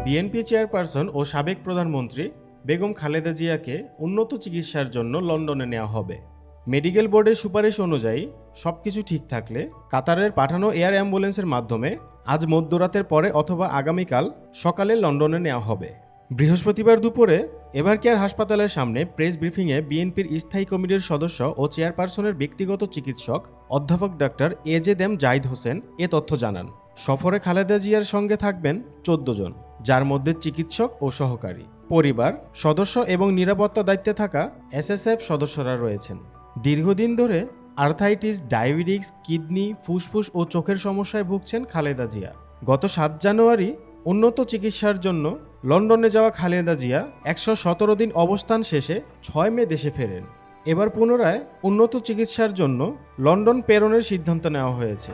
BNP chairperson ও সাবেক প্রধানমন্ত্রী বেগম খালেদা জিয়াকে উন্নত চিকিৎসার জন্য লন্ডনে নেওয়া হবে। মেডিকেল বোর্ডের সুপারিশ অনুযায়ী সবকিছু ঠিক থাকলে কাতারের পাঠানো এয়ার অ্যাম্বুলেন্সের মাধ্যমে আজ মধ্যরাতের পরে অথবা আগামীকাল সকালে লন্ডনে নেওয়া হবে। বৃহস্পতিবার দুপুরে এভারকেয়ার হাসপাতালের সামনে প্রেস ব্রিফিংয়ে বিএনপির স্থায়ী কমিটির সদস্য ও চেয়ারপারসনের ব্যক্তিগত চিকিৎসক অধ্যাপক doctor AZ M Zahid Hossain এ তথ্য জানান। সফরে খালেদা জিয়ার সঙ্গে থাকবেন 14 জন, যার মধ্যে চিকিৎসক ও সহকারী, পরিবার সদস্য এবং নিরাপত্তা দায়িত্বে থাকা এসএসএফ সদস্যরা রয়েছেন। দীর্ঘদিন ধরে আর্থাইটিস, ডায়াবেটিস, কিডনি, ফুসফুস ও চোখের সমস্যায় ভুগছেন খালেদা জিয়া। গত 7 জানুয়ারি উন্নত চিকিৎসার জন্য লন্ডনে যাওয়া খালেদা জিয়া 117 দিন অবস্থান শেষে 6 মে দেশে ফেরেন। এবার পুনরায় উন্নত চিকিৎসার জন্য লন্ডন প্রেরণের সিদ্ধান্ত নেওয়া হয়েছে।